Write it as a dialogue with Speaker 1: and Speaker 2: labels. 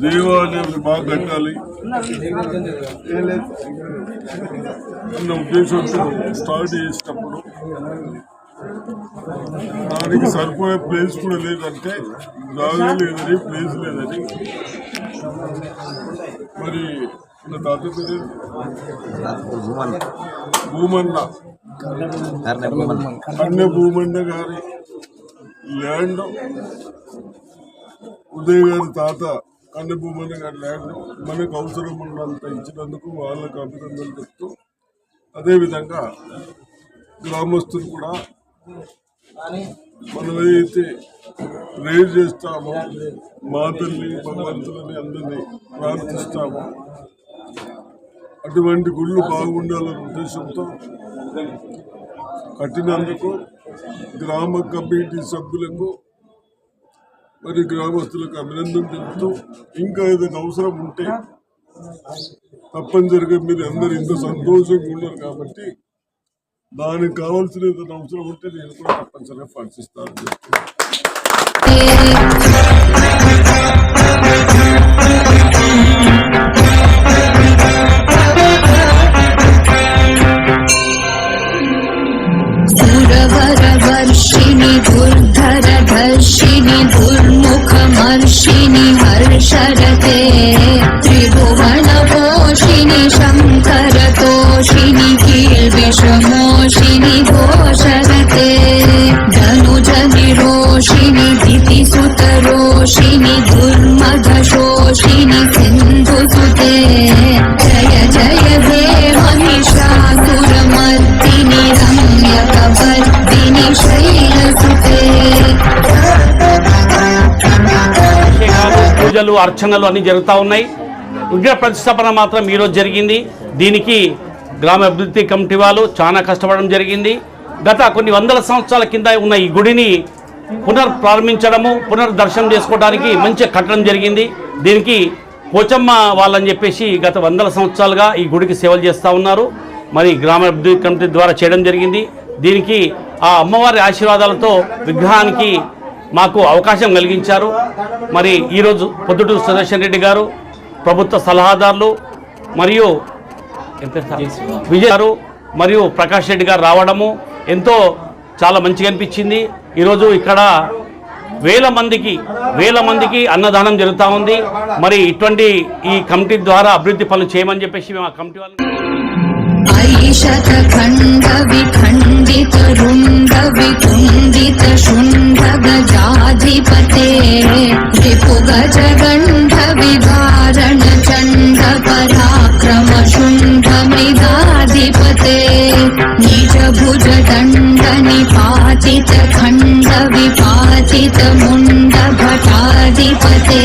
Speaker 1: దేవాలయాలు బాగా కట్టాలి అన్న ఉద్దేశంతో స్టార్ట్ చేసేటప్పుడు దానికి సరిపోయే ప్లేస్ కూడా లేదంటే జాగా లేదని ప్లేస్ లేదని మరి నా తాత పేరు భూమన్న కన్నె భూమన్న గారి ల్యాండ్ ఉదయ్ గారి తాత కన్నె భూమన్న గారి ల్యాండ్ మనకు అవసరం ఉన్నంత ఇచ్చినందుకు వాళ్ళకు అభినందనలు చెప్తూ అదేవిధంగా గ్రామస్తులు కూడా మనం ఏదైతే రేజ్ చేస్తామో మా తల్లి భగవంతులని అందరినీ ప్రార్థిస్తామో అటువంటి గుళ్ళు బాగుండాలనే ఉద్దేశంతో కట్టినందుకు గ్రామ కమిటీ సభ్యులకు మరి గ్రామస్తులకు అభినందన తెలుపుతూ ఇంకా ఏదైనా అవసరం ఉంటే తప్పనిసరిగా మీరు అందరు ఇంత సంతోషంగా ఉన్నారు కాబట్టి దానికి కావాల్సిన ఏదైనా అవసరం ఉంటే నేను కూడా తప్పనిసరిగా ఫండ్స్ ఇస్తాను.
Speaker 2: పూజలు అర్చనలు అన్నీ జరుగుతూ ఉన్నాయి. విగ్రహ ప్రతిష్టాపన మాత్రం ఈరోజు జరిగింది. దీనికి గ్రామ అభివృద్ధి కమిటీ వాళ్ళు చాలా కష్టపడడం జరిగింది. గత కొన్ని వందల సంవత్సరాల కింద ఉన్న ఈ గుడిని పునర్ప్రారంభించడము, పునర్దర్శనం చేసుకోవడానికి మంచి కట్టడం జరిగింది. దీనికి పోచమ్మ వాళ్ళని చెప్పేసి గత వందల సంవత్సరాలుగా ఈ గుడికి సేవలు చేస్తూ ఉన్నారు. మరి గ్రామ అభివృద్ధి కమిటీ ద్వారా చేయడం జరిగింది. దీనికి ఆ అమ్మవారి ఆశీర్వాదాలతో విగ్రహానికి మాకు అవకాశం కలిగించారు. మరి ఈరోజు పొద్దుటూరు సుదర్శన్ రెడ్డి గారు, ప్రభుత్వ సలహాదారులు మరియు విజయ్ గారు మరియు ప్రకాష్ రెడ్డి గారు రావడము ఎంతో చాలా మంచిగా అనిపించింది. ఈరోజు ఇక్కడ వేల మందికి అన్నదానం జరుగుతూ ఉంది. మరి ఇటువంటి ఈ కమిటీ ద్వారా అభివృద్ధి పనులు చేయమని చెప్పేసి మేము ఆ కమిటీ వాళ్ళని
Speaker 3: ऐशतखण्ड विखण्डित रुण्ड विकुण्डित शुण्ड गजाधिपते रिपुगज गण्ड विदारण चण्ड पराक्रम शुण्ड मृगाधिपते निज भुज दण्ड निपातित खण्ड विपातित मुण्ड भटाधिपते